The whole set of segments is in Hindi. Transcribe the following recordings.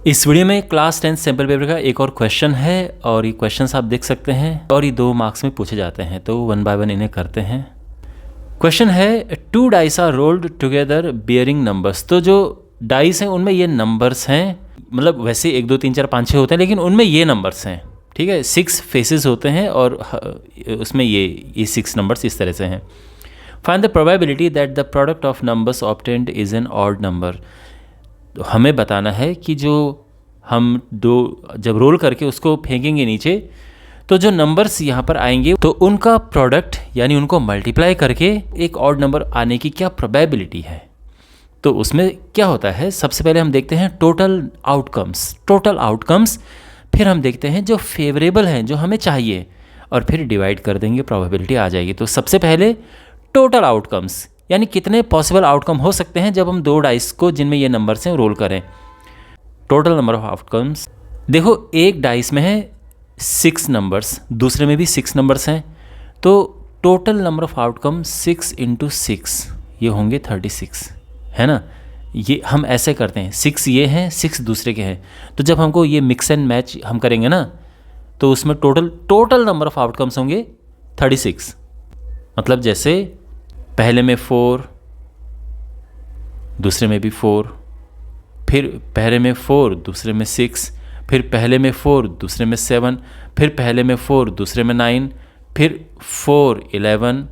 इस वीडियो में क्लास 10 सैम्पल पेपर का एक और क्वेश्चन है और ये क्वेश्चंस आप देख सकते हैं और ये 2 मार्क्स में पूछे जाते हैं, तो 1 बाय 1 इन्हें करते हैं। क्वेश्चन है 2 dice are rolled together bearing numbers. तो जो डाइस हैं उनमें ये नंबर्स हैं, मतलब वैसे 1 2 3 4 5 6 होते हैं लेकिन उनमें ये नंबर्स हैं, ठीक है। 6 फेसेस होते हैं और उसमें ये 6 नंबर्स इस तरह से हैं। Find the probability that the product of numbers obtained is an odd number. तो हमें बताना है कि जो हम जब रोल करके उसको फेंकेंगे नीचे तो जो नंबर्स यहाँ पर आएंगे तो उनका प्रोडक्ट यानी उनको मल्टीप्लाई करके एक ऑड नंबर आने की क्या प्रोबेबिलिटी है। तो उसमें क्या होता है, सबसे पहले हम देखते हैं टोटल आउटकम्स, फिर हम देखते हैं जो फेवरेबल हैं जो हमें चाहिए और फिर डिवाइड कर देंगे, प्रोबेबिलिटी आ जाएगी। तो सबसे पहले टोटल आउटकम्स यानी कितने पॉसिबल आउटकम हो सकते हैं जब हम 2 डाइस को जिनमें ये नंबर्स हैं रोल करें। टोटल नंबर ऑफ आउटकम्स, देखो एक डाइस में है 6 नंबर्स, दूसरे में भी 6 नंबर्स हैं, तो टोटल नंबर ऑफ आउटकम 6 × 6 ये होंगे 36, है ना। ये हम ऐसे करते हैं, 6 ये हैं 6 दूसरे के हैं, तो जब हमको ये मिक्स एंड मैच हम करेंगे ना तो उसमें टोटल नंबर ऑफ आउटकम्स होंगे 36। मतलब जैसे पहले में 4, दूसरे में भी 4, फिर पहले में 4 दूसरे में 6, फिर पहले में 4 दूसरे में 7, फिर पहले में 4 दूसरे में 9, फिर 4 11,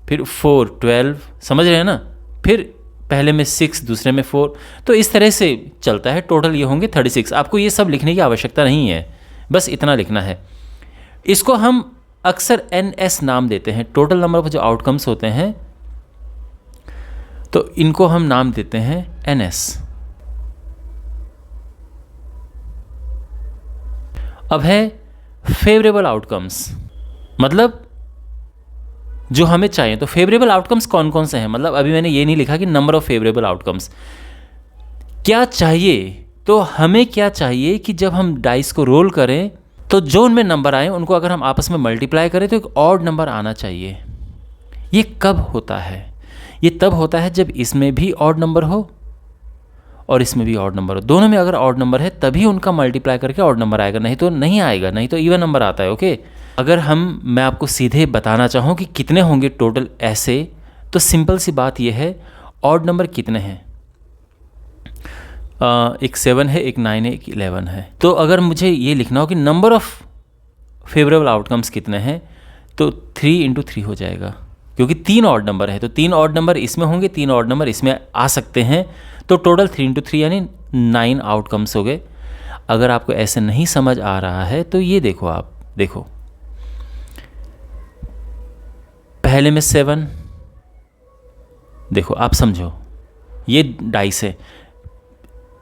फिर 4 12, समझ रहे हैं ना। फिर पहले में 6 दूसरे में 4, तो इस तरह से चलता है। टोटल ये होंगे 36। आपको ये सब लिखने की आवश्यकता नहीं है, बस इतना लिखना है। इसको हम अक्सर NS नाम देते हैं। टोटल नंबर ऑफ जो आउटकम्स होते हैं तो इनको हम नाम देते हैं NS। अब है फेवरेबल आउटकम्स, मतलब जो हमें चाहिए। तो फेवरेबल आउटकम्स कौन कौन से हैं, मतलब अभी मैंने ये नहीं लिखा कि नंबर ऑफ फेवरेबल आउटकम्स क्या चाहिए। तो हमें क्या चाहिए कि जब हम डाइस को रोल करें तो जो उनमें नंबर आए उनको अगर हम आपस में मल्टीप्लाई करें तो एक ऑड नंबर आना चाहिए। ये कब होता है? ये तब होता है जब इसमें भी ऑड नंबर हो और इसमें भी ऑड नंबर हो। दोनों में अगर ऑड नंबर है तभी उनका मल्टीप्लाई करके ऑड नंबर आएगा, नहीं तो नहीं आएगा, नहीं तो इवन नंबर आता है। ओके, अगर मैं आपको सीधे बताना चाहूँ कि कितने होंगे टोटल ऐसे, तो सिंपल सी बात यह है, ऑड नंबर कितने हैं, एक 7 है, एक 9 है, एक 11 है। तो अगर मुझे ये लिखना हो कि नंबर ऑफ फेवरेबल आउटकम्स कितने हैं तो 3 × 3 हो जाएगा, क्योंकि 3 ऑड नंबर है तो 3 ऑड नंबर इसमें होंगे, 3 ऑड नंबर इसमें आ सकते हैं, तो टोटल 3 × 3 यानी 9 आउटकम्स हो गए। अगर आपको ऐसे नहीं समझ आ रहा है तो ये देखो, आप देखो पहले में 7, देखो आप समझो, ये डाइस है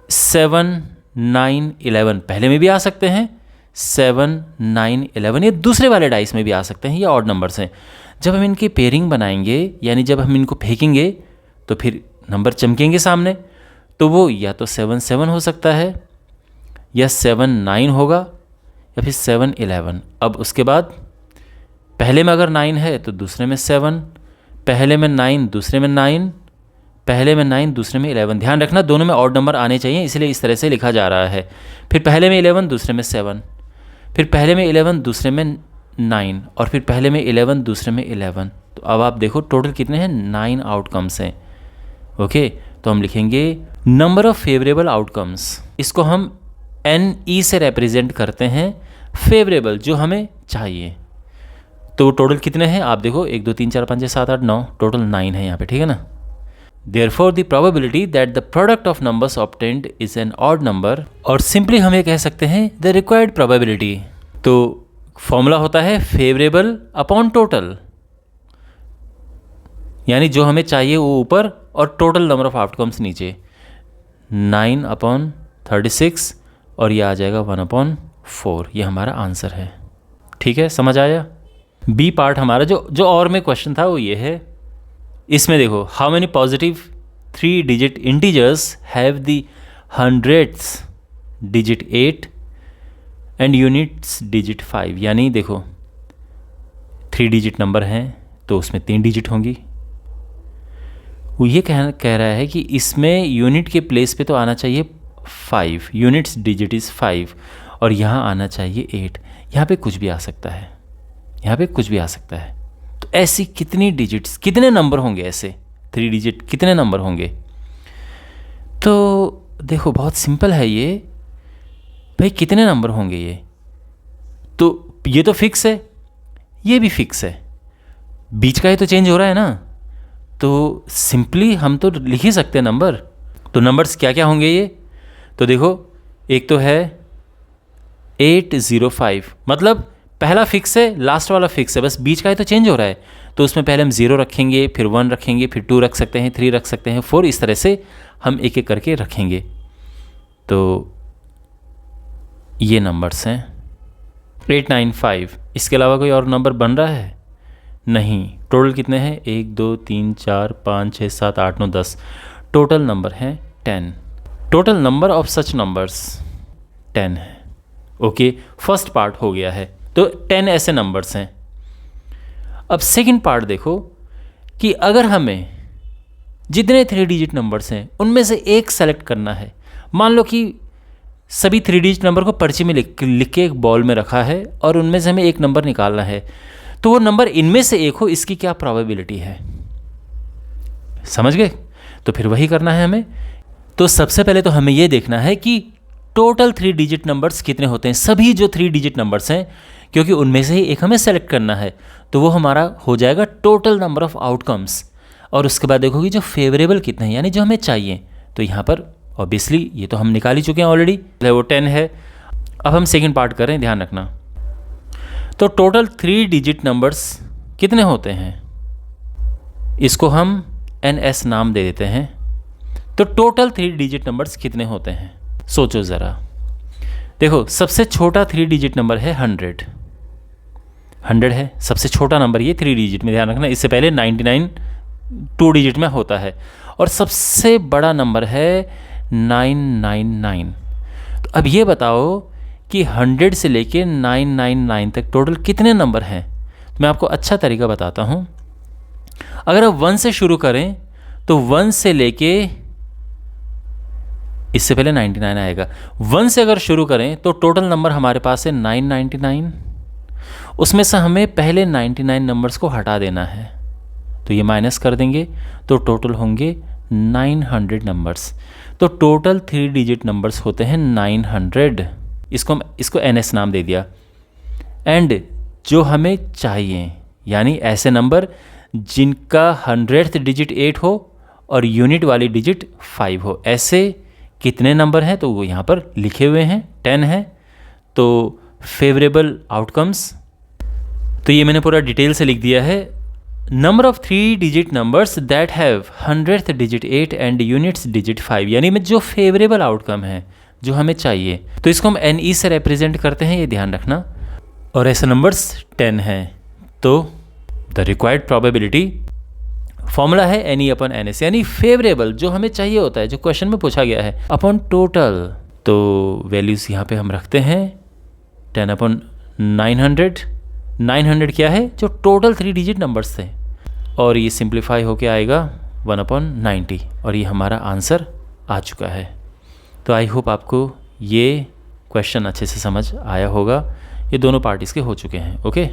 7 9 11, पहले में भी आ सकते हैं, 7 9 11 ये दूसरे वाले डाइस में भी आ सकते हैं, ये ऑड नंबर्स हैं। जब हम इनकी पेयरिंग बनाएंगे यानी जब हम इनको फेंकेंगे तो फिर नंबर चमकेंगे सामने, तो वो या तो 7 7 हो सकता है या 7 9 होगा या फिर 7 11। अब उसके बाद पहले में अगर 9 है तो दूसरे में 7, पहले में 9 दूसरे में 9, पहले में 9 दूसरे में 11। ध्यान रखना दोनों में ऑड नंबर आने चाहिए, इसलिए इस तरह से लिखा जा रहा है। फिर पहले में 11 दूसरे में 7, फिर पहले में 11 दूसरे में 9 और फिर पहले में 11 दूसरे में 11। तो अब आप देखो टोटल कितने हैं, 9 आउटकम्स हैं। ओके, तो हम लिखेंगे नंबर ऑफ फेवरेबल आउटकम्स, इसको हम NE से रिप्रेजेंट करते हैं, फेवरेबल जो हमें चाहिए। तो टोटल कितने हैं आप देखो, 1 2 3 4 5 6 7 8 9, टोटल 9 है यहाँ पे, ठीक है ना। Therefore the probability that the product of numbers obtained is an odd number, और सिंपली हम ये कह सकते हैं the required probability। तो फॉर्मूला होता है फेवरेबल अपॉन टोटल, यानी जो हमें चाहिए वो ऊपर और टोटल नंबर ऑफ आउटकम्स नीचे, 9/36 और ये आ जाएगा 1/4। ये हमारा आंसर है, ठीक है, समझ आया। बी पार्ट हमारा जो और में क्वेश्चन था वो ये है। इसमें देखो, how many positive 3 digit integers have the hundreds digit 8 and units digit 5। यानी देखो 3 डिजिट नंबर हैं तो उसमें 3 डिजिट होंगी। वो ये कह रहा है कि इसमें यूनिट के प्लेस पे तो आना चाहिए 5, यूनिट्स डिजिट इज़ 5, और यहाँ आना चाहिए 8। यहाँ पे कुछ भी आ सकता है, यहाँ पे कुछ भी आ सकता है। तो ऐसी कितनी डिजिट्स, कितने नंबर होंगे ऐसे 3 डिजिट, कितने नंबर होंगे? तो देखो बहुत सिंपल है ये भाई, कितने नंबर होंगे ये? तो ये तो फिक्स है, ये भी फिक्स है, बीच का ही तो चेंज हो रहा है ना। तो सिंपली हम तो लिख ही सकते हैं नंबर। तो नंबर्स क्या क्या होंगे ये? तो देखो एक तो है 805, मतलब पहला फिक्स है, लास्ट वाला फिक्स है, बस बीच का ही तो चेंज हो रहा है। तो उसमें पहले हम 0 रखेंगे, फिर 1 रखेंगे, फिर 2 रख सकते हैं, 3 रख सकते हैं, 4, इस तरह से हम एक एक करके रखेंगे। तो ये नंबर्स हैं 895। इसके अलावा कोई और नंबर बन रहा है? नहीं। टोटल कितने हैं? 1 2 3 4 5 6 7 8 9 10। टोटल नंबर हैं 10। Total number of such numbers 10 है। ओके, फर्स्ट पार्ट हो गया है। तो 10 ऐसे नंबर्स हैं। अब सेकंड पार्ट देखो कि अगर हमें जितने 3 डिजिट नंबर्स हैं उनमें से एक सेलेक्ट करना है। मान लो कि सभी 3 डिजिट नंबर को पर्ची में लिख के एक बॉल में रखा है और उनमें से हमें एक नंबर निकालना है। तो वो नंबर इनमें से एक हो, इसकी क्या प्रोबेबिलिटी है? समझ गए? तो फिर वही करना है हमें। तो सबसे पहले तो हमें ये देखना है कि टोटल 3 डिजिट नंबर्स कितने होते हैं, सभी जो 3 डिजिट नंबर्स हैं, क्योंकि उनमें से ही एक हमें सेलेक्ट करना है। तो वो हमारा हो जाएगा टोटल नंबर ऑफ आउटकम्स। और उसके बाद देखोगे जो फेवरेबल कितने हैं, यानी जो हमें चाहिए। तो यहाँ पर ऑब्वियसली ये तो हम निकाल ही चुके हैं ऑलरेडी, वो 10 है। अब हम सेकेंड पार्ट कर रहे हैं, ध्यान रखना। तो टोटल 3 डिजिट नंबर्स कितने होते हैं, इसको हम NS नाम दे देते हैं। तो टोटल 3 डिजिट नंबर्स कितने होते हैं, सोचो ज़रा। देखो सबसे छोटा 3 डिजिट नंबर है 100। 100 है सबसे छोटा नंबर, ये 3 डिजिट में ध्यान रखना। इससे पहले 99 2 डिजिट में होता है। और सबसे बड़ा नंबर है 999। तो अब ये बताओ कि 100 से लेके 999 तक टोटल कितने नंबर हैं। तो मैं आपको अच्छा तरीका बताता हूँ। अगर आप 1 से शुरू करें तो 1 से लेके, इससे पहले 99 आएगा, 1 से अगर शुरू करें तो टोटल नंबर हमारे पास है 999। उसमें से हमें पहले 99 नंबर्स को हटा देना है, तो ये माइनस कर देंगे, तो टोटल होंगे 900 नंबर्स। तो टोटल 3 डिजिट नंबर्स होते हैं 900। इसको NS नाम दे दिया। एंड जो हमें चाहिए, यानी ऐसे नंबर जिनका 100th डिजिट 8 हो और यूनिट वाली डिजिट 5 हो, ऐसे कितने नंबर हैं? तो वो यहाँ पर लिखे हुए हैं, 10 है। तो फेवरेबल आउटकम्स, तो ये मैंने पूरा डिटेल से लिख दिया है। Number of 3 digit numbers that have 100th digit 8 and units digit 5, यानी में जो फेवरेबल आउटकम है, जो हमें चाहिए, तो इसको हम NE से रिप्रेजेंट करते हैं, ये ध्यान रखना। और ऐसे नंबर्स 10 हैं। तो द रिक्वायर्ड प्रोबेबिलिटी फॉर्मूला है NE/NS, यानी फेवरेबल जो हमें चाहिए होता है, जो क्वेश्चन में पूछा गया है, अपॉन टोटल। तो वैल्यूज़ यहाँ पे हम रखते हैं 10/900। 900 क्या है? जो टोटल 3 डिजिट नंबर्स थे। और ये सिंप्लीफाई होके आएगा 1/90, और ये हमारा आंसर आ चुका है। तो आई होप आपको ये क्वेश्चन अच्छे से समझ आया होगा। ये दोनों पार्टीज़ के हो चुके हैं। ओके।